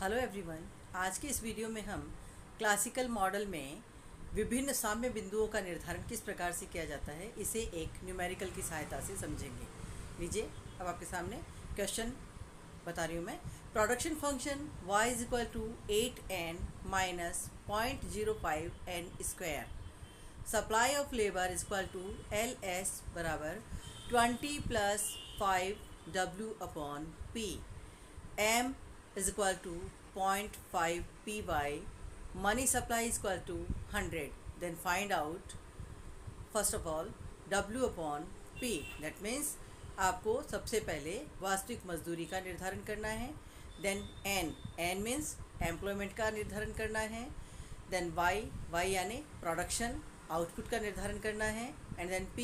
Hello everyone. आज के इस वीडियो में हम क्लासिकल मॉडल में विभिन्न साम्य बिंदुओं का निर्धारण किस प्रकार से किया जाता है इसे एक न्यूमेरिकल की सहायता से समझेंगे। लीजिए, अब आपके सामने क्वेश्चन बता रही हूँ मैं। Production function y is equal to 8n minus 0.05n square, supply of labour is equal to LS बराबर 20 plus 5W upon P, M is equal to 0.5 py, money supply is equal to 100. Then find out first of all W upon P. That means आपको सबसे पहले वास्तविक मजदूरी का निर्धारण करना है। देन N मीन्स एम्प्लॉयमेंट का निर्धारण करना है। देन Y यानी प्रोडक्शन आउटपुट का निर्धारण करना है। And then P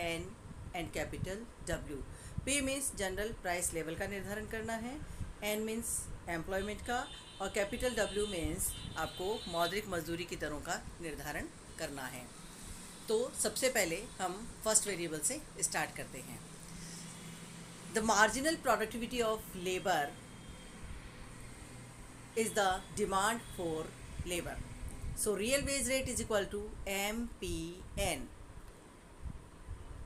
N and capital W। P means general price level का निर्धारण करना है। N मीन्स एम्प्लॉयमेंट का और कैपिटल W मीन्स आपको मौद्रिक मजदूरी की दरों का निर्धारण करना है। तो सबसे पहले हम फर्स्ट वेरिएबल से स्टार्ट करते हैं। The marginal productivity of labour is the demand for labour. So real wage rate is equal to MPN।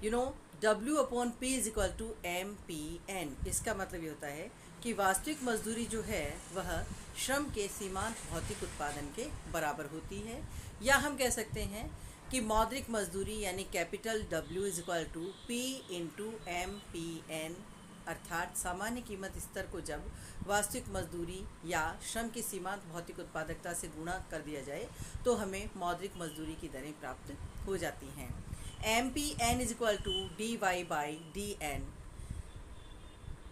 You know W upon P is equal to MPN। इसका मतलब ये होता है कि वास्तविक मजदूरी जो है वह श्रम के सीमांत भौतिक उत्पादन के बराबर होती है, या हम कह सकते हैं कि मौद्रिक मजदूरी यानी capital W is equal to P into MPN, अर्थात सामान्य कीमत स्तर को जब वास्तविक मजदूरी या श्रम की सीमांत भौतिक उत्पादकता से गुणा कर दिया जाए तो हमें मौद्रिक मजदूरी की दरें प्राप्त हो जाती हैं। MPN is equal to DY/DN।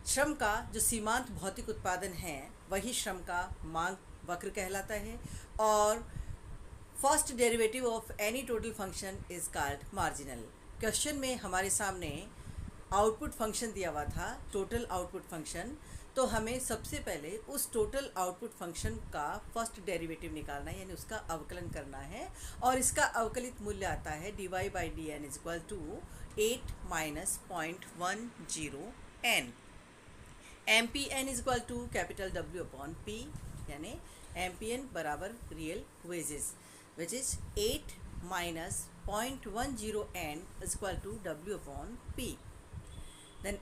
श्रम का जो सीमांत भौतिक उत्पादन है वही श्रम का मांग वक्र कहलाता है, और first derivative of any total function is called marginal. Question में हमारे सामने आउटपुट फंक्शन दिया हुआ था, टोटल आउटपुट फंक्शन। तो हमें सबसे पहले उस टोटल आउटपुट फंक्शन का फर्स्ट डेरिवेटिव निकालना है, यानी उसका अवकलन करना है, और इसका अवकलित मूल्य आता है dy/dn is equal to 8 minus 0.10n। MPN is equal to capital W upon P, यानी MPN बराबर real wages which is 8 minus 0.10n is equal to W upon P। Then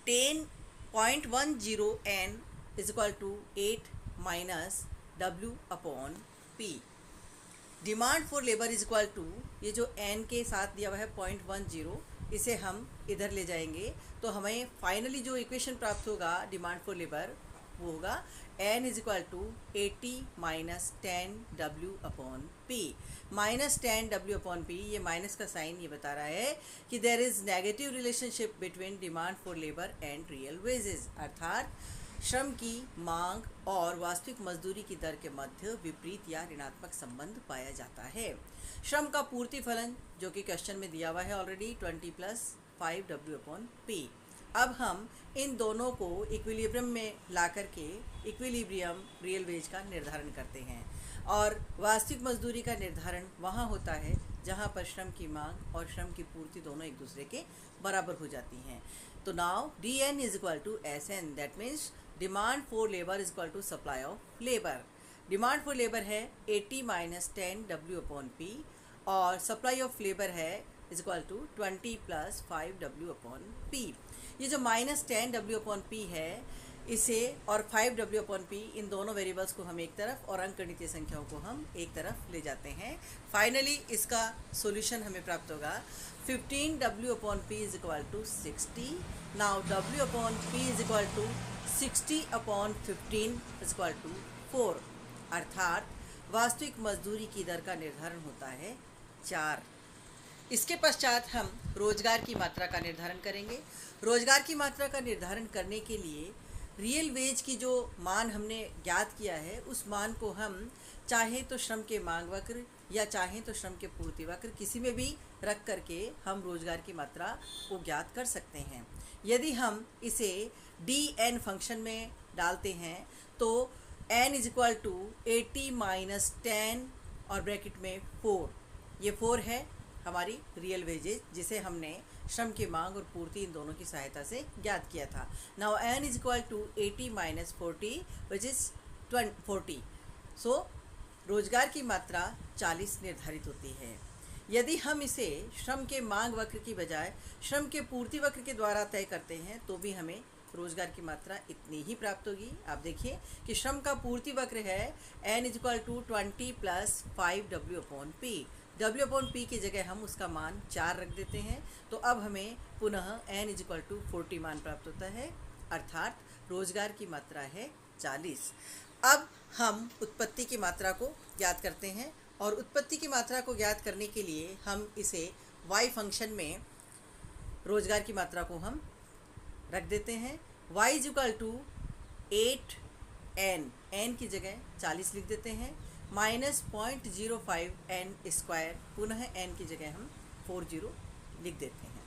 10.10n is equal to 8 minus W upon P। Demand for labour is equal to, ये जो n के साथ दिया हुआ है 0.10, इसे हम इधर ले जाएंगे तो हमें फाइनली जो इक्वेशन प्राप्त होगा डिमांड फॉर लेबर वो होगा n is equal to 80 minus 10W upon P। Minus 10W upon P, ये माइनस का साइन ये बता रहा है कि there is negative relationship between demand for labour and real wages, अर्थात श्रम की मांग और वास्तविक मजदूरी की दर के मध्य विपरीत या ऋणात्मक संबंध पाया जाता है। श्रम का पूर्ति फलन जो कि क्वेश्चन में दिया हुआ है already 20 plus 5W upon P। अब हम इन दोनों को इक्विलिब्रियम में ला करके इक्विलिब्रियम रियल वेज का निर्धारण करते हैं, और वास्तविक मजदूरी का निर्धारण वहाँ होता है जहाँ पर श्रम की मांग और श्रम की पूर्ति दोनों एक दूसरे के बराबर हो जाती हैं। तो now DN is equal to SN, that means demand for labour is equal to supply of labour. Demand for labour है 80 माइनस 10W अपॉन P, और सप्लाई ऑफ लेबर है is equal to 20 plus 5W upon P। ये जो minus 10W upon P है इसे और 5W upon P, इन दोनों variables को हम एक तरफ और अंकगणितीय संख्याओं को हम एक तरफ ले जाते हैं। फाइनली इसका सॉल्यूशन हमें प्राप्त होगा 15W upon P is equal to 60। Now W upon P is equal to 60 upon 15 is equal to 4, अर्थात वास्तविक मजदूरी की दर का निर्धारण होता है 4। इसके पश्चात हम रोजगार की मात्रा का निर्धारण करेंगे। रोजगार की मात्रा का निर्धारण करने के लिए रियल वेज की जो मान हमने ज्ञात किया है उस मान को हम चाहे तो श्रम के मांग वक्र या चाहे तो श्रम के पूर्ति वक्र किसी में भी रख करके हम रोजगार की मात्रा को ज्ञात कर सकते हैं। यदि हम इसे DN फंक्शन में डालते हैं तो n is equal to 80 minus 10 और ब्रैकेट में 4, ये 4 है हमारी रियल वेजेज जिसे हमने श्रम की मांग और पूर्ति इन दोनों की सहायता से ज्ञात किया था। Now n is equal to 80 minus 40 which is 40। सो रोजगार की मात्रा 40 निर्धारित होती है। यदि हम इसे श्रम के मांग वक्र की बजाय श्रम के पूर्ति वक्र के द्वारा तय करते हैं तो भी हमें रोजगार की मात्रा इतनी ही प्राप्त होगी। आप देखिए कि श्रम का पूर्ति वक्र है n is equal to 20 plus 5w upon P. w upon P की जगह हम उसका मान 4 रख देते हैं, तो अब हमें पुनः n इज इक्वल टू 40 मान प्राप्त होता है, अर्थात रोजगार की मात्रा है 40। अब हम उत्पत्ति की मात्रा को ज्ञात करते हैं और उत्पत्ति की मात्रा को ज्ञात करने के लिए हम इसे y फंक्शन में रोजगार की मात्रा को हम रख देते हैं। y is equal to 8n, n की जगह 40 लिख देते हैं, माइनस 0.05 n स्क्वायर, पुनः n की जगह हम 40 लिख देते हैं।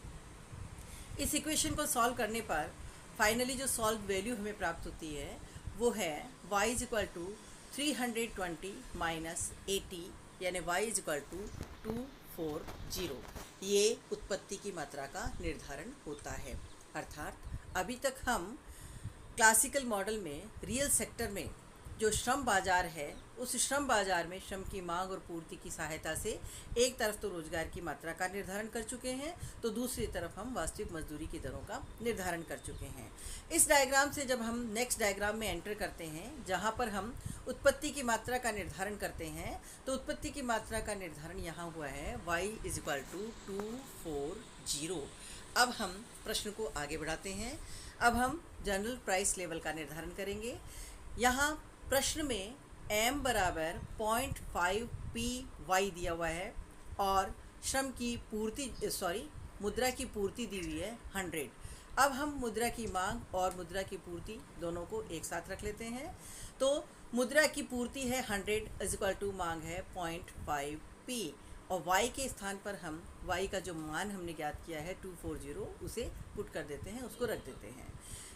इस इक्वेशन को सॉल्व करने पर फाइनली जो सॉल्व वैल्यू हमें प्राप्त होती है वो है y is equal to 320 minus 80, यानी y इज इक्वल टू 240। ये उत्पत्ति की मात्रा का निर्धारण होता है। अर्थात अभी तक हम क्लासिकल मॉडल में रियल सेक्टर में जो श्रम बाजार है, उस श्रम बाजार में श्रम की मांग और पूर्ति की सहायता से एक तरफ तो रोजगार की मात्रा का निर्धारण कर चुके हैं, तो दूसरी तरफ हम वास्तविक मजदूरी की दरों का निर्धारण कर चुके हैं। इस डायग्राम से जब हम नेक्स्ट डायग्राम में एंटर करते हैं, जहां पर हम उत्पत्ति की मात्रा का निर्धारण करते हैं, तो उत्पत्ति की मात्रा का निर्धारण यहाँ हुआ है y इज इक्वल टू 240। अब हम प्रश्न को आगे बढ़ाते हैं। अब हम जनरल प्राइस लेवल का निर्धारण करेंगे। यहाँ प्रश्न में m बराबर 0.5 py दिया हुआ है और श्रम की पूर्ति मुद्रा की पूर्ति दी हुई है 100। अब हम मुद्रा की मांग और मुद्रा की पूर्ति दोनों को एक साथ रख लेते हैं। तो मुद्रा की पूर्ति है 100 इज इक्वल टू मांग है 0.5 p और y के स्थान पर हम y का जो मान हमने ज्ञात किया है 240 उसे पुट कर देते हैं, उसको रख देते हैं।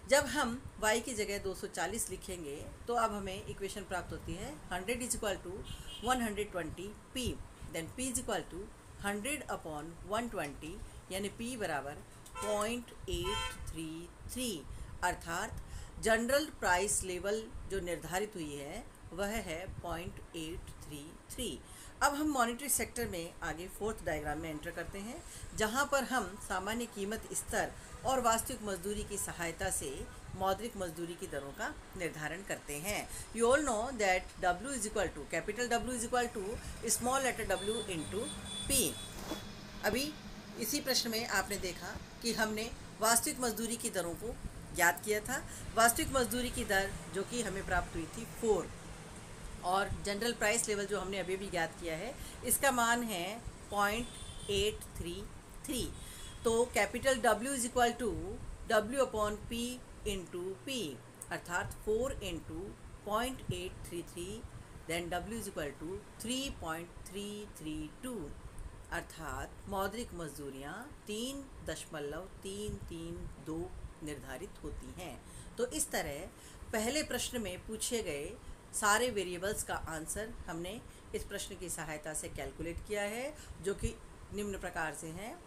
जब हम y की जगह 240 लिखेंगे तो अब हमें इक्वेशन प्राप्त होती है 100 is equal to 120 p, then p is equal to 100 upon 120, यानी p बराबर 0.833। अर्थात जनरल प्राइस लेवल जो निर्धारित हुई है वह है 0.833। अब हम मॉनेटरी सेक्टर में आगे फोर्थ डायग्राम में एंटर करते हैं, जहां पर हम सामान्य कीमत स्तर और वास्तविक मजदूरी की सहायता से मौद्रिक मजदूरी की दरों का निर्धारण करते हैं। You all know that W is equal to capital W is equal to small letter w into P. अभी इसी प्रश्न में आपने देखा कि हमने वास्तविक मजदूरी की दरों को ज्ञात किया था। वास्तविक मजदूरी की दर जो कि हमें प्राप्त हुई थी 4, और जनरल प्राइस लेवल जो हमने अभी भी ज्ञात किया है इसका मान है 0.833। तो capital W is equal to W upon P into P, अर्थात 4 into 0.833, then W is equal to 3.332, अर्थात मौद्रिक मजदूरियाँ 3.332 निर्धारित होती हैं। तो इस तरह पहले प्रश्न में पूछे गए सारे वेरिएबल्स का आंसर हमने इस प्रश्न की सहायता से कैलकुलेट किया है, जो कि निम्न प्रकार से हैं।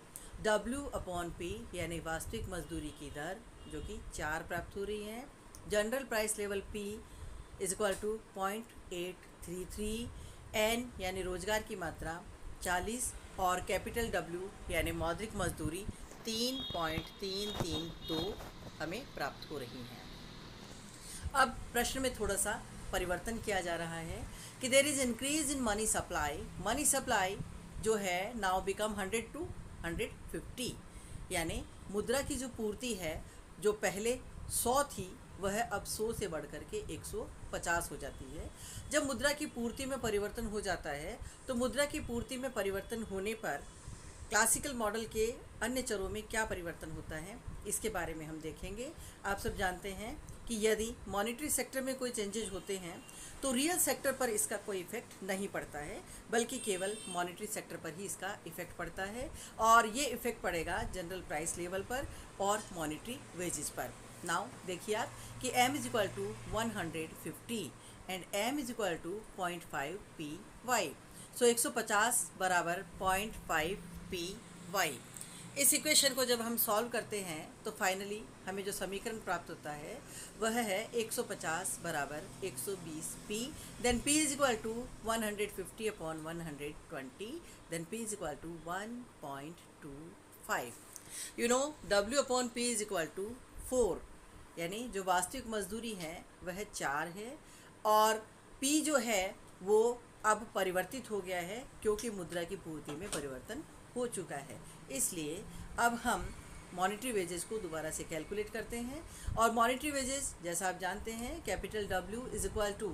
W अपॉन P यानी वास्तविक मजदूरी की दर जो कि 4 प्राप्त हो रही है, general price level P is equal to 0.833, N यानी रोजगार की मात्रा 40 और कैपिटल W यानी मौद्रिक मजदूरी 3.332 हमें प्राप्त हो रही हैं। अब प्रश्न में थोड़ा सा परिवर्तन किया जा रहा है कि there is increase in money supply जो है नाउ बिकम 100 to 150, यानी मुद्रा की जो पूर्ति है जो पहले 100 थी वह अब 100 से बढ़ कर के 150 हो जाती है। जब मुद्रा की पूर्ति में परिवर्तन हो जाता है तो मुद्रा की पूर्ति में परिवर्तन होने पर क्लासिकल मॉडल के अन्य चरों में क्या परिवर्तन होता है इसके बारे में हम देखेंगे। आप सब जानते हैं कि यदि मॉनेटरी सेक्टर में कोई चेंजेज होते हैं तो रियल सेक्टर पर इसका कोई इफेक्ट नहीं पड़ता है, बल्कि केवल मॉनेटरी सेक्टर पर ही इसका इफेक्ट पड़ता है, और ये इफेक्ट पड़ेगा जनरल प्राइस लेवल पर और मॉनेटरी वेजेस पर। नाउ देखिए आप कि m is equal to 150 and m is equal to 0.5 py। So 150 बराबर 0.5 py। इस इक्वेशन को जब हम सॉल्व करते हैं तो फाइनली हमें जो समीकरण प्राप्त होता है वह है 150 बराबर 120 P, then P is equal to 150 upon 120, then P is equal to 1.25। You know W upon P is equal to 4, यानी जो वास्तविक मजदूरी है वह 4 है और P जो है वो अब परिवर्तित हो गया है क्योंकि मुद्रा की पूर्ति में परिवर्तन हो चुका है। इसलिए अब हम मॉनेटरी वेजेस को दोबारा से कैलकुलेट करते हैं और मॉनेटरी वेजेस जैसा आप जानते हैं capital W is equal to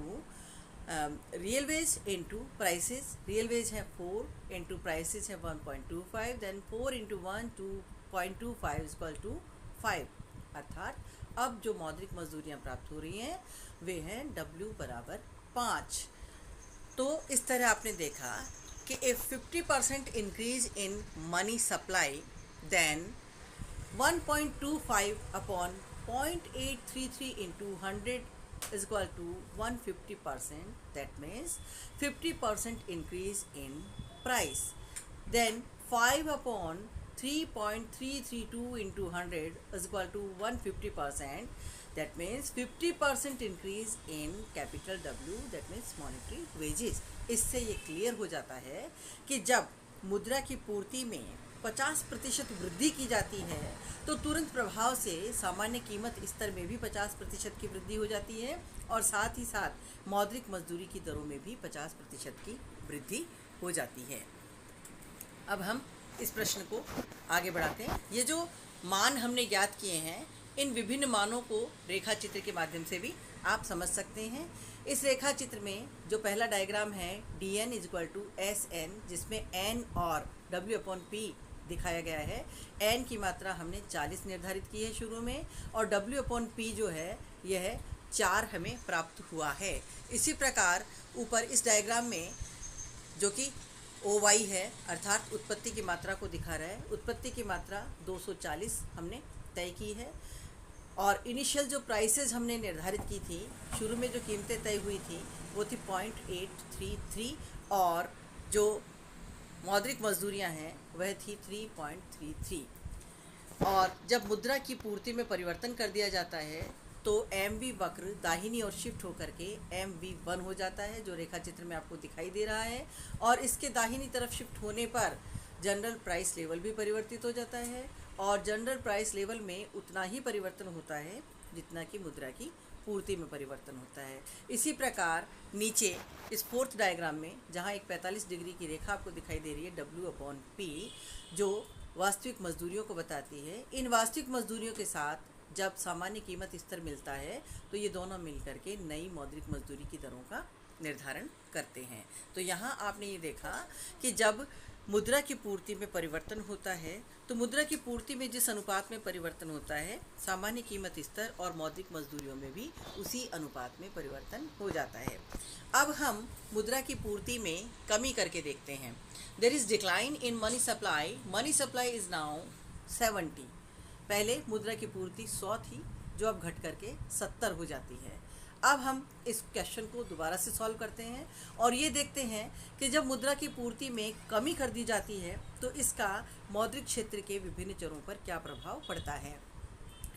real wage into prices. Real wage है 4 इंटू प्राइसेस है 1.25, then 4 into 1.25 is equal to 5। अर्थात अब जो मौद्रिक मजदूरियाँ प्राप्त हो रही हैं वे हैं W बराबर 5। तो इस तरह आपने देखा कि if 50% increase in money supply, then 1.25 upon 0.833 into 100 is equal to 150%. That means 50% increase in price. Then 5 upon 3.332 into 100 is equal to 150%. That means 50% increase in capital W, that means monetary wages. इससे ये clear हो जाता है कि जब मुद्रा की पूर्ति में 50% वृद्धि की जाती है तो तुरंत प्रभाव से सामान्य कीमत स्तर में भी 50% की वृद्धि हो जाती है और साथ ही साथ मौद्रिक मजदूरी की दरों में भी 50% की वृद्धि हो जाती है। अब हम इस प्रश्न को आगे बढ़ाते हैं। ये जो मान हमने ज्ञात किए हैं इन विभिन्न मानों को रेखा चित्र के माध्यम से भी आप समझ सकते हैं। इस रेखा चित्र में जो पहला डायग्राम है dn is equal to SN, जिसमें n और W अपॉन P दिखाया गया है। n की मात्रा हमने 40 निर्धारित की है शुरू में और W अपॉन P जो है यह 4 हमें प्राप्त हुआ है। इसी प्रकार ऊपर इस डायग्राम में जो कि OY है अर्थात उत्पत्ति की मात्रा को दिखा रहा है, उत्पत्ति की मात्रा 240 हमने तय की है और इनिशियल जो प्राइसेस हमने निर्धारित की थी, शुरू में जो कीमतें तय हुई थी वो थी 0.833 और जो मौद्रिक मजदूरियां हैं वह थी 3.33। और जब मुद्रा की पूर्ति में परिवर्तन कर दिया जाता है तो MV वक्र दाहिनी ओर शिफ्ट होकर के MV1 हो जाता है जो रेखा चित्र में आपको दिखाई दे रहा है और इसके दाहिनी तरफ शिफ्ट होने पर जनरल प्राइस लेवल भी परिवर्तित हो जाता है और जनरल प्राइस लेवल में उतना ही परिवर्तन होता है जितना कि मुद्रा की पूर्ति में परिवर्तन होता है। इसी प्रकार नीचे इस फोर्थ डायग्राम में जहां एक 45 डिग्री की रेखा आपको दिखाई दे रही है W अपॉन P जो वास्तविक मजदूरियों को बताती है, इन वास्तविक मजदूरियों के साथ जब सामान्य कीमत स्तर मिलता है तो ये दोनों मिलकर के नई मौद्रिक मजदूरी की दरों का निर्धारण करते हैं। तो यहाँ आपने ये देखा कि जब मुद्रा की पूर्ति में परिवर्तन होता है तो मुद्रा की पूर्ति में जिस अनुपात में परिवर्तन होता है सामान्य कीमत स्तर और मौद्रिक मजदूरियों में भी उसी अनुपात में परिवर्तन हो जाता है। अब हम मुद्रा की पूर्ति में कमी करके देखते हैं। There is decline in money supply is now 70। पहले मुद्रा की पूर्ति 100 थी जो अब घट करके 70 हो जाती है। अब हम इस क्वेश्चन को दोबारा से सॉल्व करते हैं और ये देखते हैं कि जब मुद्रा की पूर्ति में कमी कर दी जाती है तो इसका मौद्रिक क्षेत्र के विभिन्न चरों पर क्या प्रभाव पड़ता है।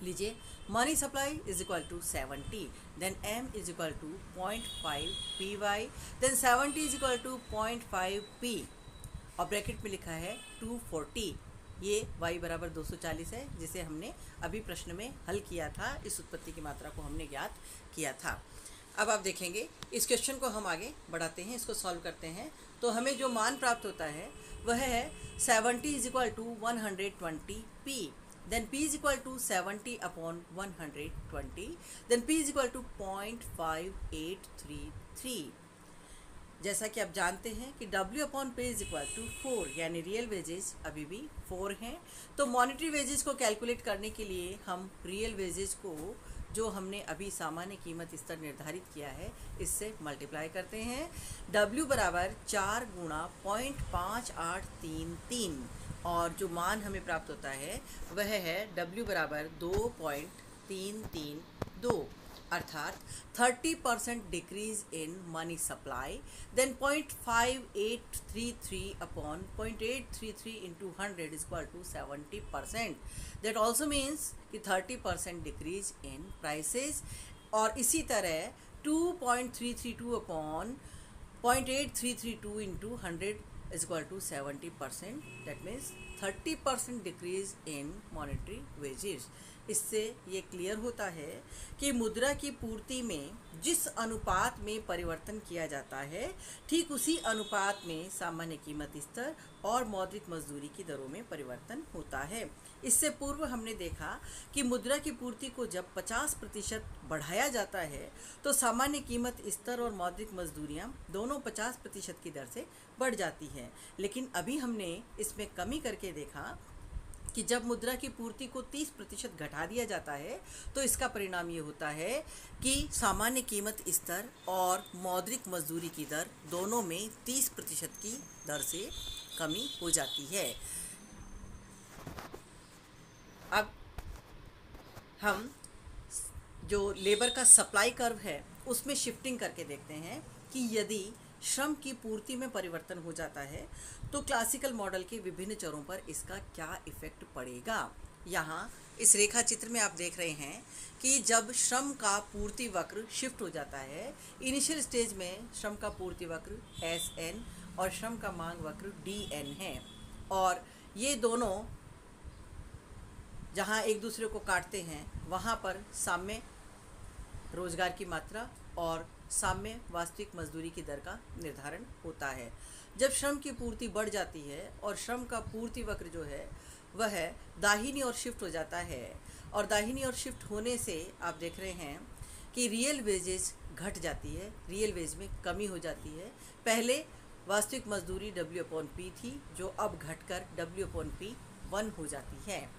लीजिए, money supply is equal to 70, then M is equal to 0.5 PY, then 70 is equal to 0.5 P और ब्रैकेट में लिखा है 240। ये y बराबर 240 है जिसे हमने अभी प्रश्न में हल किया था, इस उत्पत्ति की मात्रा को हमने ज्ञात किया था। अब आप देखेंगे इस क्वेश्चन को हम आगे बढ़ाते हैं, इसको सॉल्व करते हैं तो हमें जो मान प्राप्त होता है वह है 70 is equal to 120 P, then P is equal to 70 upon 120, then P is equal to 0.5833। जैसा कि आप जानते हैं कि W upon P is equal to 4, यानी रियल वेजेस अभी भी 4 हैं। तो मॉनेटरी वेजेस को कैलकुलेट करने के लिए हम रियल वेजेस को जो हमने अभी सामान्य कीमत स्तर निर्धारित किया है इससे मल्टीप्लाई करते हैं। W बराबर 4 गुणा 0.5833 और जो मान हमें प्राप्त होता है वह है W बराबर 2.332। अर्थात 30% decrease in money supply, then 0.5833 upon 0.833 into 100 is equal to 70%. That also means कि 30% डिक्रीज इन प्राइसेस, और इसी तरह 2.332 upon 0.8332 into 100 is equal to 70%. That means 30% decrease in monetary wages. इससे ये क्लियर होता है कि मुद्रा की पूर्ति में जिस अनुपात में परिवर्तन किया जाता है, ठीक उसी अनुपात में सामान्य कीमत स्तर और मौद्रिक मजदूरी की दरों में परिवर्तन होता है। इससे पूर्व हमने देखा कि मुद्रा की पूर्ति को जब 50% बढ़ाया जाता है तो सामान्य कीमत स्तर और मौद्रिक मजदूरियाँ दोनों 50% की दर से बढ़ जाती है। लेकिन अभी हमने इसमें कमी करके देखा कि जब मुद्रा की पूर्ति को 30% घटा दिया जाता है तो इसका परिणाम ये होता है कि सामान्य कीमत स्तर और मौद्रिक मजदूरी की दर दोनों में 30% की दर से कमी हो जाती है। अब हम जो लेबर का सप्लाई कर्व है उसमें शिफ्टिंग करके देखते हैं कि यदि श्रम की पूर्ति में परिवर्तन हो जाता है तो क्लासिकल मॉडल के विभिन्न चरों पर इसका क्या इफ़ेक्ट पड़ेगा। यहाँ इस रेखा चित्र में आप देख रहे हैं कि जब श्रम का पूर्ति वक्र शिफ्ट हो जाता है, इनिशियल स्टेज में श्रम का पूर्ति वक्र SN और श्रम का मांग वक्र DN है, और ये दोनों जहाँ एक दूसरे को काटते हैं वहाँ पर साम्य रोजगार की मात्रा और साम्य वास्तविक मजदूरी की दर का निर्धारण होता है। जब श्रम की पूर्ति बढ़ जाती है और श्रम का पूर्ति वक्र जो है वह दाहिनी ओर शिफ्ट हो जाता है, और दाहिनी ओर शिफ्ट होने से आप देख रहे हैं कि रियल वेजेस घट जाती है, रियल वेज में कमी हो जाती है। पहले वास्तविक मजदूरी W/P थी जो अब घटकर W/P 1 हो जाती है।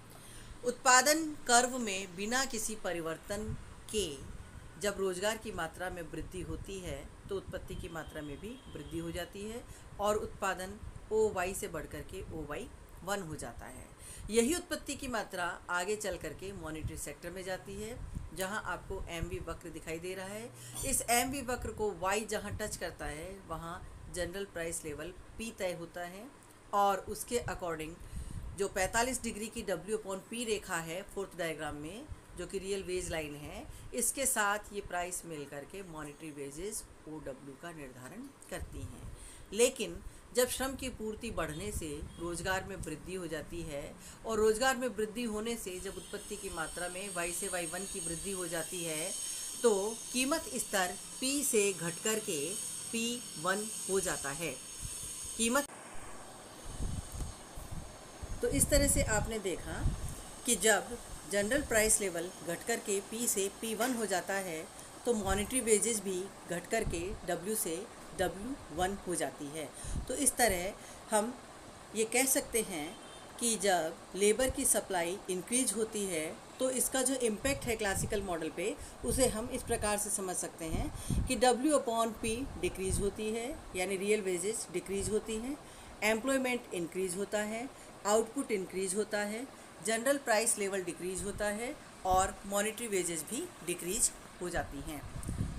उत्पादन कर्व में बिना किसी परिवर्तन के जब रोजगार की मात्रा में वृद्धि होती है तो उत्पत्ति की मात्रा में भी वृद्धि हो जाती है और उत्पादन OY से बढ़कर के OY 1 हो जाता है। यही उत्पत्ति की मात्रा आगे चल करके मॉनेटरी सेक्टर में जाती है, जहां आपको MV वक्र दिखाई दे रहा है। इस MV वक्र को Y जहां टच करता है वहां जनरल प्राइस लेवल P तय होता है, और उसके अकॉर्डिंग जो 45 डिग्री की W/P रेखा है फोर्थ डायग्राम में, जो कि रियल वेज लाइन है, इसके साथ ये प्राइस मिल करके मॉनेटरी वेजेस OW का निर्धारण करती हैं। लेकिन जब श्रम की पूर्ति बढ़ने से रोजगार में वृद्धि हो जाती है, और रोजगार में वृद्धि होने से जब उत्पत्ति की मात्रा में Y से Y1 की वृद्धि हो जाती है तो कीमत स्तर P से घट कर के P1 हो जाता है। कीमत तो इस तरह से आपने देखा कि जब जनरल प्राइस लेवल घट कर के P से P1 हो जाता है तो मॉनेटरी वेजेस भी घट कर के W से W1 हो जाती है। तो इस तरह हम ये कह सकते हैं कि जब लेबर की सप्लाई इंक्रीज होती है तो इसका जो इम्पैक्ट है क्लासिकल मॉडल पे, उसे हम इस प्रकार से समझ सकते हैं कि W/P डिक्रीज होती है, यानी रियल वेजेस डिक्रीज होती हैं, एम्प्लॉयमेंट इंक्रीज होता है, आउटपुट इंक्रीज होता है, जनरल प्राइस लेवल डिक्रीज होता है और मॉनेटरी वेजेस भी डिक्रीज हो जाती हैं।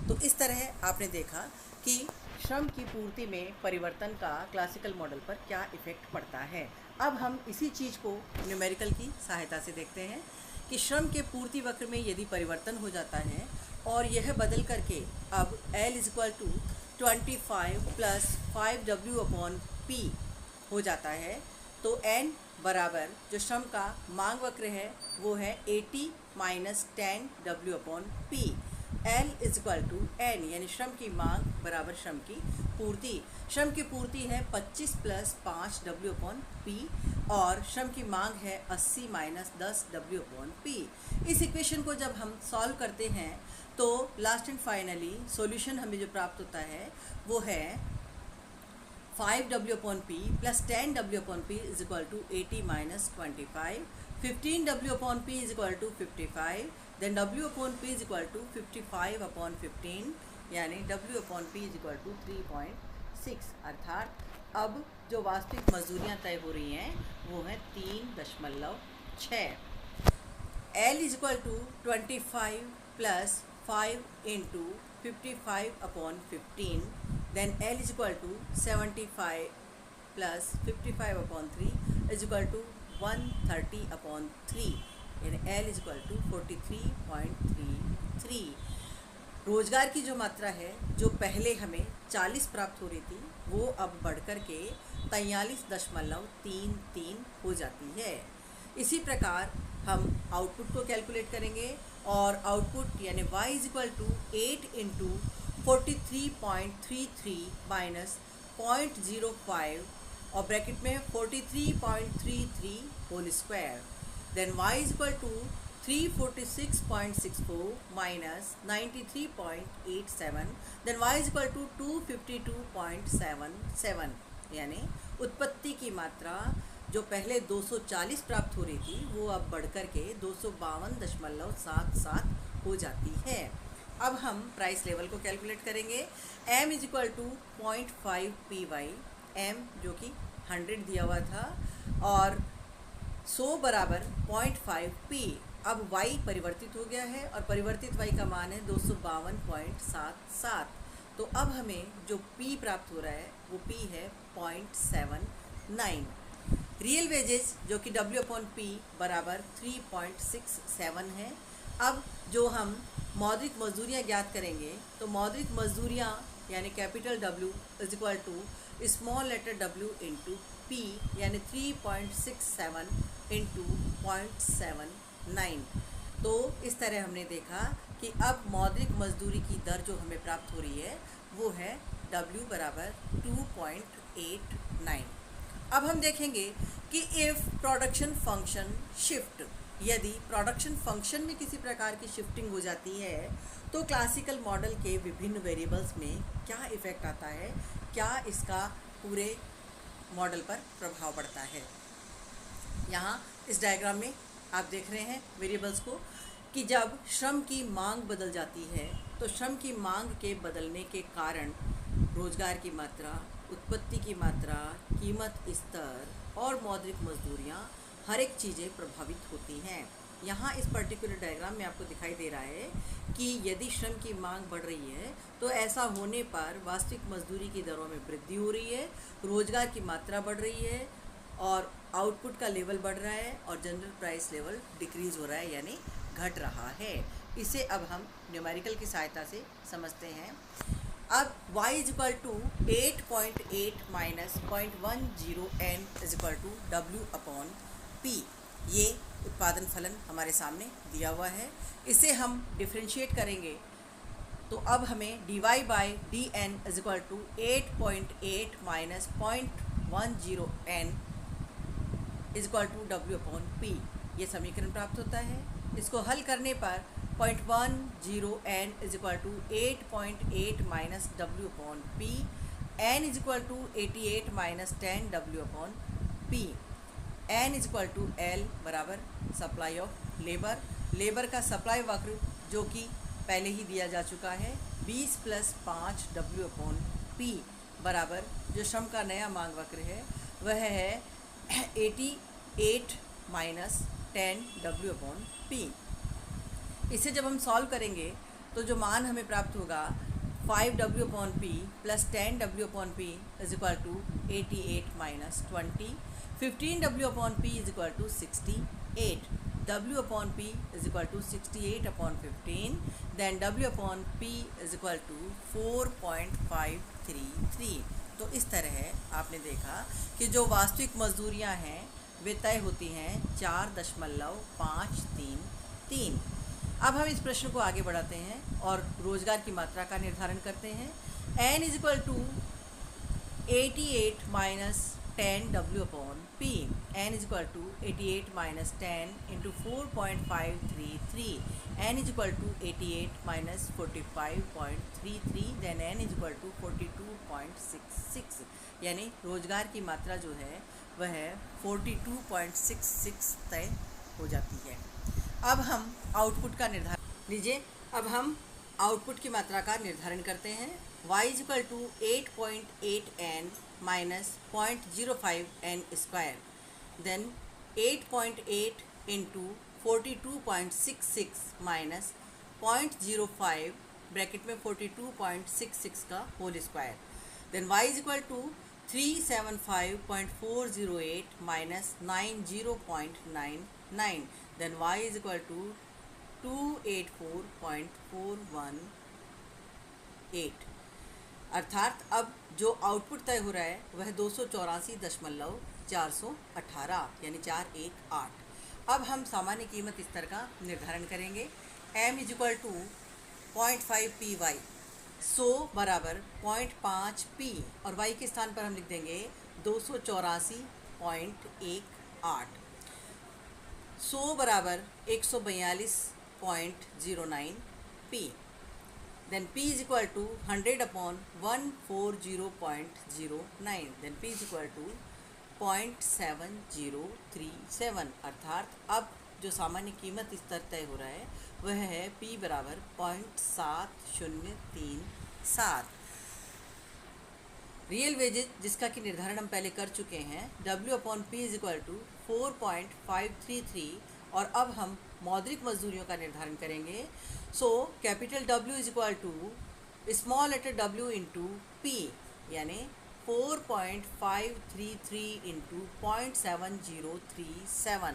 तो इस तरह आपने देखा कि श्रम की पूर्ति में परिवर्तन का क्लासिकल मॉडल पर क्या इफ़ेक्ट पड़ता है। अब हम इसी चीज़ को न्यूमेरिकल की सहायता से देखते हैं कि श्रम के पूर्ति वक्र में यदि परिवर्तन हो जाता है और यह बदल करके अब L = 25 + 5W/P हो जाता है, तो N बराबर जो श्रम का मांग वक्र है वो है 80 - 10W/P। L = N, यानी श्रम की मांग बराबर श्रम की पूर्ति। श्रम की पूर्ति है 25 + 5W/P और श्रम की मांग है 80 - 10W/P। इस इक्वेशन को जब हम सॉल्व करते हैं तो लास्ट एंड फाइनली सॉल्यूशन हमें जो प्राप्त होता है वो है 5W/P + 10W/P = 80 - 25, 15W/P = 55, then W/P = 55/15, यानी W/P = 3.6। अर्थात अब जो वास्तविक मजदूरियाँ तय हो रही हैं वो हैं 3.6। L = 25 + 5 into 55 upon 15, then L is equal to 75 plus 55 upon 3 is equal to 130 upon 3, यानी L is equal to 43.33। रोजगार की जो मात्रा है, जो पहले हमें 40 प्राप्त हो रही थी, वो अब बढ़कर के 43.33 हो जाती है। इसी प्रकार हम आउटपुट को कैलकुलेट करेंगे और आउटपुट यानी y is equal to 8 into 43.33 minus 0.05 और ब्रैकेट में 43.33 whole square, then y is equal to 346.64 minus 93.87, then y is equal to 252.77, यानी उत्पत्ति की मात्रा जो पहले 240 प्राप्त हो रही थी वो अब बढ़कर के 252.77 हो जाती है। अब हम प्राइस लेवल को कैलकुलेट करेंगे। m is equal to 0.5 py, m जो कि 100 दिया हुआ था और 100 बराबर 0.5 p। अब y परिवर्तित हो गया है और परिवर्तित y का मान है 252.77। तो अब हमें जो p प्राप्त हो रहा है वो p है 0.79। रियल वेजेस जो कि W/P बराबर 3.67 है। अब जो हम मौद्रिक मजदूरियाँ ज्ञात करेंगे तो मौद्रिक मजदूरियाँ यानी capital W is equal to small letter w into P यानी 3.67 इंटू 0.79। तो इस तरह हमने देखा कि अब मौद्रिक मजदूरी की दर जो हमें प्राप्त हो रही है वो है W बराबर 2.89। अब हम देखेंगे कि इफ़ प्रोडक्शन फंक्शन शिफ्ट, यदि प्रोडक्शन फंक्शन में किसी प्रकार की शिफ्टिंग हो जाती है तो क्लासिकल मॉडल के विभिन्न वेरिएबल्स में क्या इफ़ेक्ट आता है, क्या इसका पूरे मॉडल पर प्रभाव पड़ता है। यहाँ इस डायग्राम में आप देख रहे हैं वेरिएबल्स को कि जब श्रम की मांग बदल जाती है तो श्रम की मांग के बदलने के कारण रोजगार की मात्रा, उत्पत्ति की मात्रा, कीमत स्तर और मौद्रिक मजदूरियाँ हर एक चीज़ें प्रभावित होती हैं। यहाँ इस पर्टिकुलर डायग्राम में आपको दिखाई दे रहा है कि यदि श्रम की मांग बढ़ रही है तो ऐसा होने पर वास्तविक मजदूरी की दरों में वृद्धि हो रही है, रोजगार की मात्रा बढ़ रही है और आउटपुट का लेवल बढ़ रहा है और जनरल प्राइस लेवल डिक्रीज़ हो रहा है यानी घट रहा है। इसे अब हम न्यूमेरिकल की सहायता से समझते हैं। अब y is equal to 8.8 minus 0.10 n is equal to W/P, ये उत्पादन फलन हमारे सामने दिया हुआ है। इसे हम डिफ्रेंशिएट करेंगे तो अब हमें dy by dn is equal to 8.8 minus 0.10 n is equal to W/P, ये समीकरण प्राप्त होता है। इसको हल करने पर 0.10 n is equal to 8.8 minus W/P, n is equal to 88 minus 10 W/P, n is equal to L बराबर सप्लाई ऑफ लेबर, लेबर का सप्लाई वक्र जो कि पहले ही दिया जा चुका है 20 प्लस 5 W/P बराबर जो श्रम का नया मांग वक्र है वह है 88 माइनस 10 W/P। इसे जब हम सॉल्व करेंगे तो जो मान हमें प्राप्त होगा 5 W/P plus 10 W/P is equal to 88 minus 20, 15 W/P is equal to 68, W/P is equal to 68 upon 15, then W/P is equal to 4.533। तो इस तरह आपने देखा कि जो वास्तविक मजदूरियां हैं वे तय होती हैं 4.533। अब हम इस प्रश्न को आगे बढ़ाते हैं और रोजगार की मात्रा का निर्धारण करते हैं। n is equal to 88 minus 10 W/P, n is equal to 88 minus 10 into 4.533, n is equal to 88 minus 45.33, then n is equal to 42.66, यानी रोजगार की मात्रा जो है वह 42.66 तय हो जाती है। अब हम आउटपुट का निर्धारण लीजिए। अब हम आउटपुट की मात्रा का निर्धारण करते हैं। y is equal to 8.8 n minus 0.05 n square, then 8.8 into 42.66 minus 0.05 bracket में 42.66 का whole square, then y is equal to 375.408 minus 90.99, then y is equal to 284.418। अर्थात अब जो आउटपुट तय हो रहा है वह 284.418 यानी 418। अब हम सामान्य कीमत स्तर का निर्धारण करेंगे। m is equal to 0.5 py, 100 बराबर 0.5 p और y के स्थान पर हम लिख देंगे 284.18। 100 बराबर 142.09 p, then p is equal to 100/140.09, then p is equal to 0.7037। अर्थात अब जो सामान्य कीमत स्तर तय हो रहा है वह है p बराबर 0.7037। रियल वेजेज जिसका कि निर्धारण हम पहले कर चुके हैं, W/P इज इक्वल टू 4.533, और अब हम मौद्रिक मजदूरियों का निर्धारण करेंगे। So capital W is equal to small letter w into P, यानी 4.533 into 0.7037,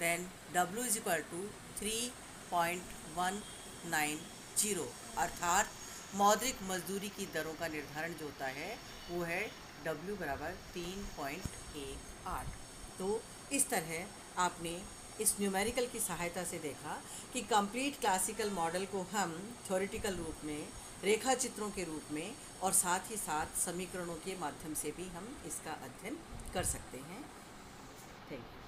then W is equal to 3.190। अर्थात मौद्रिक मजदूरी की दरों का निर्धारण जो होता है वो है W बराबर 3.18। तो इस तरह आपने इस न्यूमेरिकल की सहायता से देखा कि कंप्लीट क्लासिकल मॉडल को हम थ्योरेटिकल रूप में, रेखा चित्रों के रूप में और साथ ही साथ समीकरणों के माध्यम से भी हम इसका अध्ययन कर सकते हैं। Thank you.